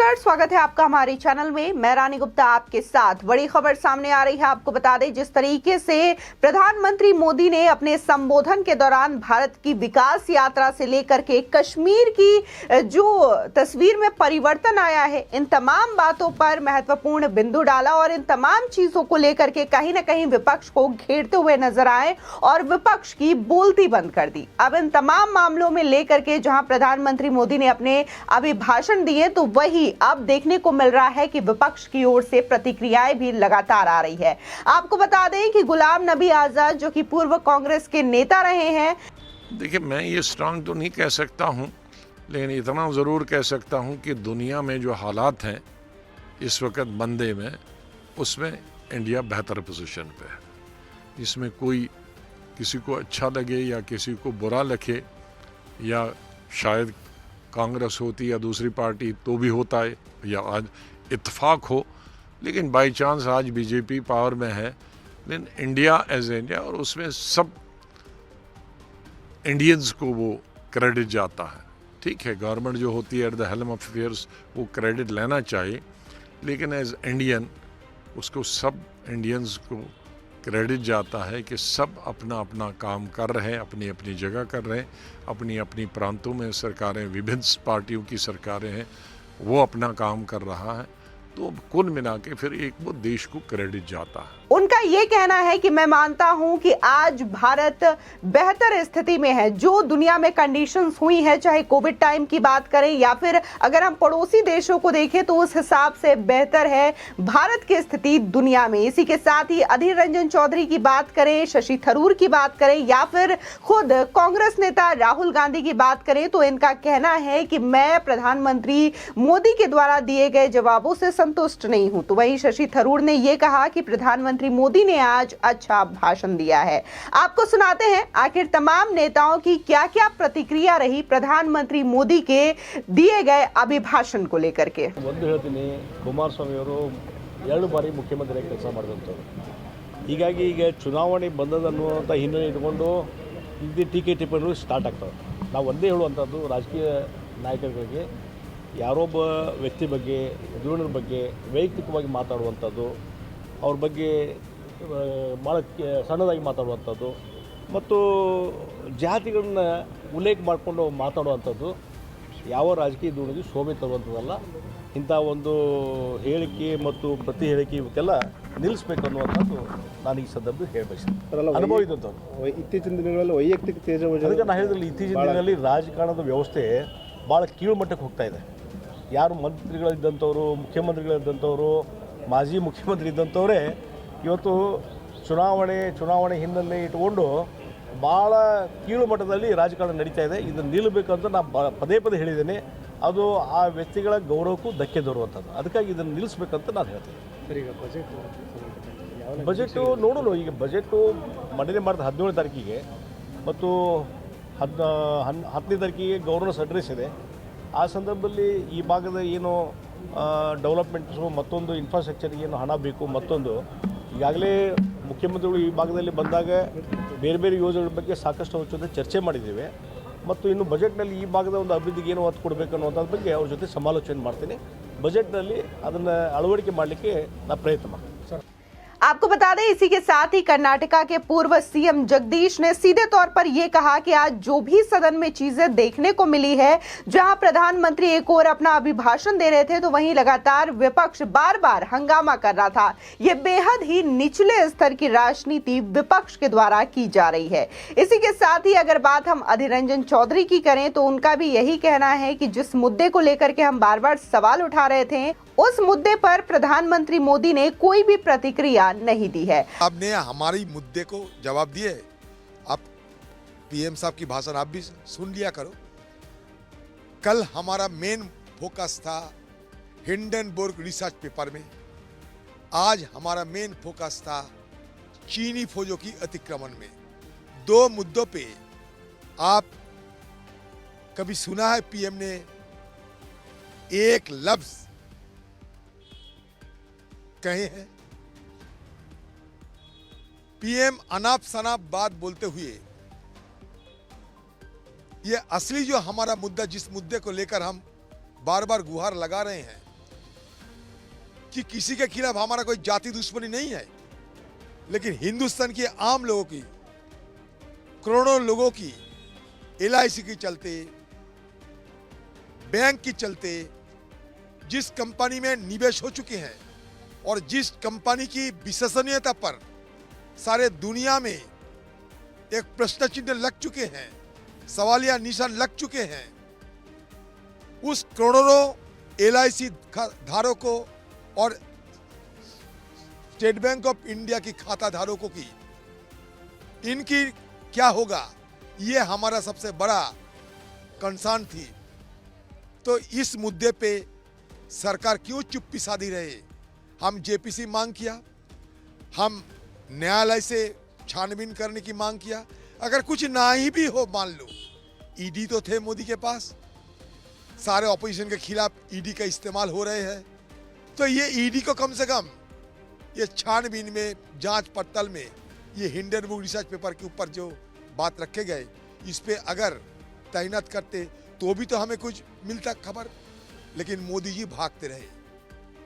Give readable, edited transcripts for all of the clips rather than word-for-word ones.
नमस्कार, स्वागत है आपका हमारे चैनल में। मैं रानी गुप्ता आपके साथ। बड़ी खबर सामने आ रही है। आपको बता दें, जिस तरीके से प्रधानमंत्री मोदी ने अपने संबोधन के दौरान भारत की विकास यात्रा से लेकर के कश्मीर की जो तस्वीर में परिवर्तन आया है, इन तमाम बातों पर महत्वपूर्ण बिंदु डाला और इन तमाम चीजों को लेकर के कहीं ना कहीं विपक्ष को घेरते हुए नजर आए और विपक्ष की बोलती बंद कर दी। अब इन तमाम मामलों में लेकर के जहां प्रधानमंत्री मोदी ने अपने अभिभाषण दिए, तो वही अब देखने को मिल रहा है कि विपक्ष की ओर से प्रतिक्रियाएं भी लगातार आ रही है। आपको बता दें कि गुलाम नबी आजाद, जो कि पूर्व कांग्रेस के नेता रहे हैं। देखिए, मैं ये स्ट्रांग तो नहीं कह सकता हूं, लेकिन इतना ज़रूर कह सकता हूं कि दुनिया में जो हालात हैं इस वक्त बंदे में, उसमें इंडिया बेहतर पोजीशन पे है। इसमें कोई किसी को अच्छा लगे या किसी को बुरा लगे, या शायद कांग्रेस होती या दूसरी पार्टी तो भी होता है, या आज इत्तेफाक हो, लेकिन बाई चांस आज बीजेपी पावर में है। लेकिन इंडिया एज इंडिया, और उसमें सब इंडियंस को वो क्रेडिट जाता है। ठीक है, गवर्नमेंट जो होती है at the helm of affairs, वो क्रेडिट लेना चाहिए, लेकिन एज इंडियन उसको सब इंडियंस को क्रेडिट जाता है कि सब अपना अपना काम कर रहे हैं, अपनी अपनी जगह कर रहे हैं, अपनी अपनी प्रांतों में सरकारें, विभिन्न पार्टियों की सरकारें हैं, वो अपना काम कर रहा है। तो कुल मिला के फिर एक वो देश को क्रेडिट जाता है। उनका ये कहना है कि मैं मानता हूं कि आज भारत बेहतर स्थिति में है। जो दुनिया में कंडीशंस हुई है, चाहे कोविड टाइम की बात करें या फिर अगर हम पड़ोसी देशों को देखें, तो उस हिसाब से बेहतर है भारत की स्थिति दुनिया में। इसी के साथ ही अधीर रंजन चौधरी की बात करें, शशि थरूर की बात करें या फिर खुद कांग्रेस नेता राहुल गांधी की बात करें, तो इनका कहना है कि मैं प्रधानमंत्री मोदी के द्वारा दिए गए जवाबों से संतुष्ट नहीं हूं। तो वहीं शशि थरूर ने यह कहा कि प्रधानमंत्री मोदी ने आज अच्छा भाषण दिया है। आपको सुनाते हैं आखिर तमाम नेताओं की क्या क्या प्रतिक्रिया रही प्रधानमंत्री मोदी के दिए गए अभिभाषण को लेकर के। ಒಂದು ಹೇಳ್ತೀನಿ, ಕುಮಾರಸ್ವಾಮಿ ಅವರು 2 ಬಾರಿ ಮುಖ್ಯಮಂತ್ರಿಯಾಗಿ ಕೆಲಸ ಮಾಡಿದಂಥವ್ರು. ಹೀಗಾಗಿ ಈಗ ಚುನಾವಣೆ ಬಂದದನ್ನುವಂಥ ಹಿನ್ನೆಲೆ ಇಟ್ಕೊಂಡು ಇಲ್ಲಿ ಟೀಕೆ ಟಿಪ್ಪಣಿಗಳು ಸ್ಟಾರ್ಟ್ ಆಗ್ತವೆ. ನಾವು ಒಂದೇ ಹೇಳುವಂಥದ್ದು, ರಾಜಕೀಯ ನಾಯಕರುಗಳಿಗೆ ಯಾರೊಬ್ಬ ವ್ಯಕ್ತಿ ಬಗ್ಗೆ, ಧೋರಣೆ ಬಗ್ಗೆ ವೈಯಕ್ತಿಕವಾಗಿ ಮಾತಾಡುವಂಥದ್ದು, ಅವ್ರ ಬಗ್ಗೆ ಭಾಳ ಸಣ್ಣದಾಗಿ ಮಾತಾಡುವಂಥದ್ದು ಮತ್ತು ಜಾತಿಗಳನ್ನ ಉಲ್ಲೇಖ ಮಾಡಿಕೊಂಡು ಮಾತಾಡುವಂಥದ್ದು ಯಾವ ರಾಜಕೀಯ ಧೋರಣೆಗೆ ಶೋಭೆ ತರುವಂಥದ್ದಲ್ಲ. ಇಂಥ ಒಂದು ಹೇಳಿಕೆ ಮತ್ತು ಪ್ರತಿ ಹೇಳಿಕೆ ಇವಕ್ಕೆಲ್ಲ ನಿಲ್ಲಿಸಬೇಕು ಅನ್ನುವಂಥದ್ದು ನಾನು ಈ ಸಂದರ್ಭದಲ್ಲಿ ಹೇಳಬಯಸ್ತೀನಿ. ಅನುಭವ ಇದ್ದಂಥವ್ರು ಇತ್ತೀಚಿನ ದಿನಗಳಲ್ಲಿ ವೈಯಕ್ತಿಕ ತೇಜೋವಧೆ, ಅದಕ್ಕೆ ನಾನು ಹೇಳಿದ್ರಲ್ಲಿ ಇತ್ತೀಚಿನ ದಿನಗಳಲ್ಲಿ ರಾಜಕಾರಣದ ವ್ಯವಸ್ಥೆ ಭಾಳ ಕೀಳುಮಟ್ಟಕ್ಕೆ ಹೋಗ್ತಾ ಇದೆ. ಯಾರು ಮಂತ್ರಿಗಳಿದ್ದಂಥವ್ರು, ಮುಖ್ಯಮಂತ್ರಿಗಳಿದ್ದಂಥವ್ರು, ಮಾಜಿ ಮುಖ್ಯಮಂತ್ರಿ ಇದ್ದಂಥವರೇ ಇವತ್ತು ಚುನಾವಣೆ ಹಿನ್ನೆಲೆ ಇಟ್ಕೊಂಡು ಭಾಳ ಕೀಳು ಮಟ್ಟದಲ್ಲಿ ರಾಜಕಾರಣ ನಡೀತಾ ಇದೆ. ಇದನ್ನು ನಿಲ್ಲಬೇಕಂತ ನಾನು ಪದೇ ಪದೇ ಹೇಳಿದ್ದೇನೆ. ಅದು ಆ ವ್ಯಕ್ತಿಗಳ ಗೌರವಕ್ಕೂ ಧಕ್ಕೆ ತರುವಂಥದ್ದು. ಅದಕ್ಕಾಗಿ ಇದನ್ನು ನಿಲ್ಲಿಸ್ಬೇಕಂತ ನಾನು ಹೇಳ್ತೀನಿ. ಸರ್, ಈಗ ಬಜೆಟು ನೋಡೋಣ. ಈಗ ಬಜೆಟು ಮಂಡನೆ ಮಾಡಿದ 17ನೇ ತಾರೀಕಿಗೆ ಮತ್ತು 10ನೇ ತಾರೀಕಿಗೆ ಗವರ್ನರ್ಸ್ ಅಡ್ರೆಸ್ ಇದೆ. ಆ ಸಂದರ್ಭದಲ್ಲಿ ಈ ಭಾಗದ ಏನು ಡೆವಲಪ್ಮೆಂಟ್ಸು, ಮತ್ತೊಂದು ಇನ್ಫ್ರಾಸ್ಟ್ರಕ್ಚರ್ಗೆ ಏನು ಹಣ ಬೇಕು, ಮತ್ತೊಂದು ಈಗಾಗಲೇ ಮುಖ್ಯಮಂತ್ರಿಗಳು ಈ ಭಾಗದಲ್ಲಿ ಬಂದಾಗ ಬೇರೆ ಬೇರೆ ಯೋಜನೆಗಳ ಬಗ್ಗೆ ಸಾಕಷ್ಟು ಅವ್ರ ಜೊತೆ ಚರ್ಚೆ ಮಾಡಿದ್ದೇವೆ. ಮತ್ತು ಇನ್ನು ಬಜೆಟ್ನಲ್ಲಿ ಈ ಭಾಗದ ಒಂದು ಅಭಿವೃದ್ಧಿಗೆ ಏನು ಒತ್ತು ಕೊಡಬೇಕು ಅನ್ನೋದ್ರ ಬಗ್ಗೆ ಅವ್ರ ಜೊತೆ ಸಮಾಲೋಚನೆ ಮಾಡ್ತೀನಿ. ಬಜೆಟ್ನಲ್ಲಿ ಅದನ್ನು ಅಳವಡಿಕೆ ಮಾಡಲಿಕ್ಕೆ ನಾನು ಪ್ರಯತ್ನ ಮಾಡ್ತೀನಿ. आपको बता दें, इसी के साथ ही कर्नाटका के पूर्व सीएम जगदीश ने सीधे तौर पर यह कहा कि आज जो भी सदन में चीजें देखने को मिली है, जहां प्रधानमंत्री एक और अपना अभिभाषण दे रहे थे, तो वहीं लगातार विपक्ष बार बार हंगामा कर रहा था। यह बेहद ही निचले स्तर की राजनीति विपक्ष के द्वारा की जा रही है। इसी के साथ ही अगर बात हम अधीर रंजन चौधरी की करें, तो उनका भी यही कहना है कि जिस मुद्दे को लेकर के हम बार बार सवाल उठा रहे थे, उस मुद्दे पर प्रधानमंत्री मोदी ने कोई भी प्रतिक्रिया नहीं दी है। आपने हमारी मुद्दे को जवाब दिए। आप पीएम साहब की भाषण आप भी सुन लिया करो। कल हमारा मेन फोकस था हिंडनबर्ग रिसर्च पेपर में, आज हमारा मेन फोकस था चीनी फौजों की अतिक्रमण में। 2 मुद्दों पे आप कभी सुना है पीएम ने एक लफ्ज कहे हैं? पीएम अनाप शनाप बात बोलते हुए ये असली जो हमारा मुद्दा, जिस मुद्दे को लेकर हम बार बार गुहार लगा रहे हैं, कि किसी के खिलाफ हमारा कोई जाति दुश्मनी नहीं है, लेकिन हिंदुस्तान के आम लोगों की, करोड़ों लोगों की LIC के चलते, बैंक के चलते, जिस कंपनी में निवेश हो चुके हैं और जिस कंपनी की विश्वसनीयता पर सारे दुनिया में एक प्रश्न चिन्ह लग चुके हैं, सवालिया निशान लग चुके हैं, उस करोड़ों LIC धारकों और स्टेट बैंक ऑफ इंडिया की खाता धारकों की इनकी क्या होगा, ये हमारा सबसे बड़ा कंसर्न थी। तो इस मुद्दे पे सरकार क्यों चुप्पी साधी रहे? हम JPC मांग किया, हम न्यायालय से छानबीन करने की मांग किया। अगर कुछ ना ही भी हो, मान लो ED तो थे मोदी के पास, सारे ऑपोजिशन के खिलाफ ED का इस्तेमाल हो रहे हैं, तो ये ED को कम से कम ये छानबीन में, जांच पड़ताल में, ये हिंडनबर्ग रिसर्च पेपर के ऊपर जो बात रखे गए, इस पे अगर तैनात करते तो भी तो हमें कुछ मिलता खबर। लेकिन मोदी जी भागते रहे,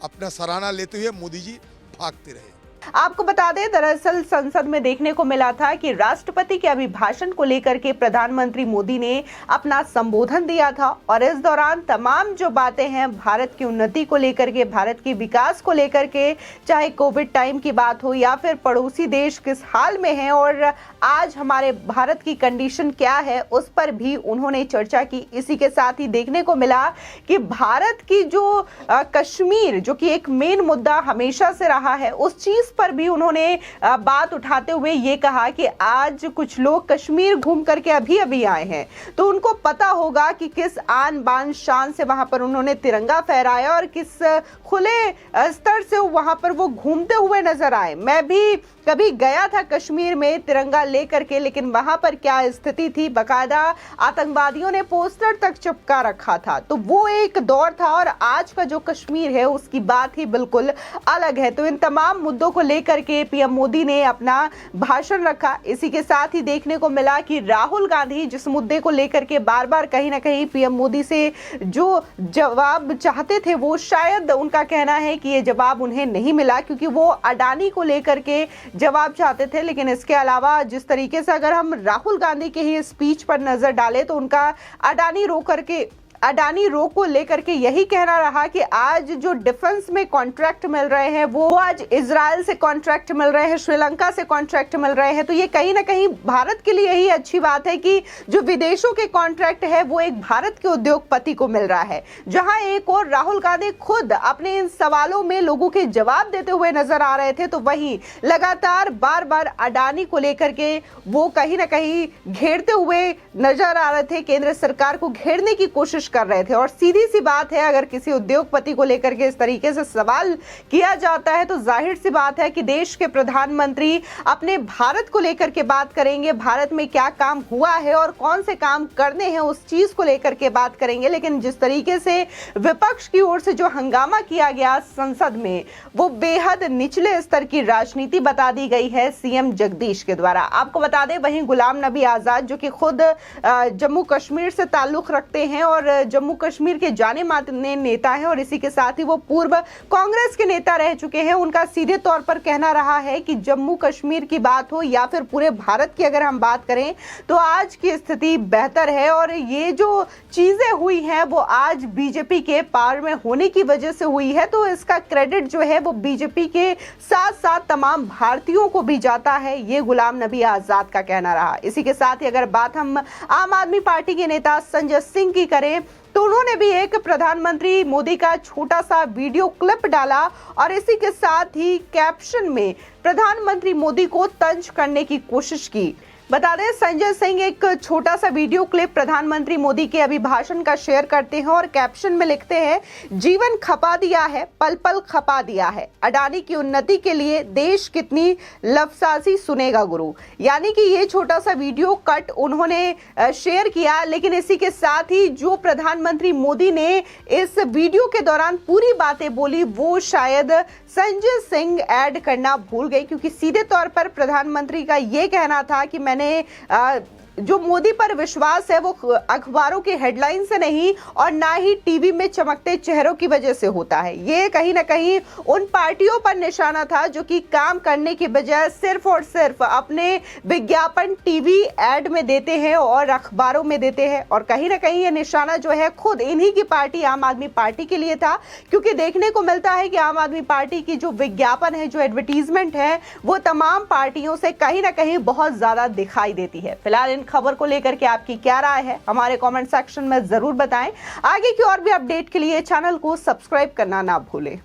अपना सराहना लेते हुए मोदी जी भागते रहे। आपको बता दें, दरअसल संसद में देखने को मिला था कि राष्ट्रपति के अभिभाषण को लेकर के प्रधानमंत्री मोदी ने अपना संबोधन दिया था और इस दौरान तमाम जो बातें हैं भारत की उन्नति को लेकर के, भारत के विकास को लेकर के, चाहे कोविड टाइम की बात हो या फिर पड़ोसी देश किस हाल में है और आज हमारे भारत की कंडीशन क्या है, उस पर भी उन्होंने चर्चा की। इसी के साथ ही देखने को मिला कि भारत की जो कश्मीर, जो कि एक मेन मुद्दा हमेशा से रहा है, उस चीज पर भी उन्होंने बात उठाते हुए ये कहा कि आज कुछ लोग कश्मीर घूम करके अभी आए हैं, तो उनको पता होगा कि किस आन बान शान से वहां पर उन्होंने तिरंगा फहराया और किस खुले स्तर से वहां पर वो घूमते हुए नजर आए। मैं भी कभी गया था कश्मीर में तिरंगा लेकर के, लेकिन वहां पर क्या स्थिति थी, बकायदा आतंकवादियों ने पोस्टर तक चिपका रखा था। तो वो एक दौर था और आज का जो कश्मीर है उसकी बात ही बिल्कुल अलग है। तो इन तमाम मुद्दों को लेकर के PM मोदी ने अपना भाषण रखा। इसी के साथ ही देखने को मिला कि राहुल गांधी जिस मुद्दे को लेकर के बार बार कहीं ना कहीं PM मोदी से जो जवाब चाहते थे, वो शायद उनका कहना है कि ये जवाब उन्हें नहीं मिला, क्योंकि वो अडानी को लेकर के जवाब चाहते थे। लेकिन इसके अलावा जिस तरीके से अगर हम राहुल गांधी के ही स्पीच पर नजर डालें तो उनका अडानी रो को लेकर के यही कहना रहा कि आज जो डिफेंस में कॉन्ट्रैक्ट मिल रहे हैं वो आज इजराइल से कॉन्ट्रैक्ट मिल रहे हैं, श्रीलंका से कॉन्ट्रैक्ट मिल रहे हैं। तो ये कहीं ना कहीं भारत के लिए यही अच्छी बात है कि जो विदेशों के कॉन्ट्रैक्ट है वो एक भारत के उद्योगपति को मिल रहा है। जहां एक और राहुल गांधी खुद अपने इन सवालों में लोगों के जवाब देते हुए नजर आ रहे थे, तो वहीं लगातार बार बार अडानी को लेकर के वो कहीं ना कहीं घेरते हुए नजर आ रहे थे, केंद्र सरकार को घेरने की कोशिश कर रहे थे। और सीधी सी बात है, अगर किसी उद्योगपति को लेकर के इस तरीके से सवाल किया जाता है तो जाहिर सी बात है कि देश के प्रधानमंत्री अपने भारत को लेकर के बात करेंगे, भारत में क्या काम हुआ है और कौन से काम करने हैं उस चीज को लेकर के बात करेंगे। लेकिन जिस तरीके से विपक्ष की ओर से जो हंगामा किया गया संसद में, वो बेहद निचले स्तर की राजनीति बता दी गई है CM जगदीश के द्वारा। आपको बता दें, वहीं गुलाम नबी आजाद जो कि खुद जम्मू कश्मीर से ताल्लुक रखते हैं और जम्मू कश्मीर के जाने माने नेता हैं और इसी के साथ ही वो पूर्व कांग्रेस के नेता रह चुके हैं, उनका सीधे तौर पर कहना रहा है कि जम्मू कश्मीर की बात हो या फिर पूरे भारत की अगर हम बात करें तो आज की स्थिति बेहतर है और ये जो चीजें हुई हैं वो आज बीजेपी के पार में होने की वजह से हुई है। तो इसका क्रेडिट जो है वो बीजेपी के साथ साथ तमाम भारतीयों को भी जाता है, ये गुलाम नबी आजाद का कहना रहा। इसी के साथ ही अगर बात हम आम आदमी पार्टी के नेता संजय सिंह की करें तो उन्होंने भी एक प्रधानमंत्री मोदी का छोटा सा वीडियो क्लिप डाला और इसी के साथ ही कैप्शन में प्रधानमंत्री मोदी को तंज करने की कोशिश की। बता दें, संजय सिंह एक छोटा सा वीडियो क्लिप प्रधानमंत्री मोदी के अभिभाषण का शेयर करते हैं और कैप्शन में लिखते हैं, जीवन खपा दिया है, पल पल खपा दिया है, अडानी की उन्नति के लिए देश कितनी लफ्सासी सुनेगा गुरु। यानी कि ये छोटा सा वीडियो कट उन्होंने शेयर किया, लेकिन इसी के साथ ही जो प्रधानमंत्री मोदी ने इस वीडियो के दौरान पूरी बातें बोली वो शायद संजय सिंह ऐड करना भूल गए, क्योंकि सीधे तौर पर प्रधानमंत्री का ये कहना था कि मैंने जो मोदी पर विश्वास है वो अखबारों की हेडलाइन से नहीं और ना ही टीवी में चमकते चेहरों की वजह से होता है। ये कहीं ना कहीं उन पार्टियों पर निशाना था जो कि काम करने की बजाय सिर्फ और सिर्फ अपने विज्ञापन टीवी एड में देते हैं और अखबारों में देते हैं। और कहीं ना कहीं ये निशाना जो है खुद इन्हीं की पार्टी आम आदमी पार्टी के लिए था, क्योंकि देखने को मिलता है कि आम आदमी पार्टी की जो विज्ञापन है, जो एडवर्टीजमेंट है, वो तमाम पार्टियों से कहीं ना कहीं बहुत ज्यादा दिखाई देती है। फिलहाल इन खबर को लेकर के आपकी क्या राय है हमारे कमेंट सेक्शन में जरूर बताएं। आगे की और भी अपडेट के लिए चैनल को सब्सक्राइब करना ना भूलें।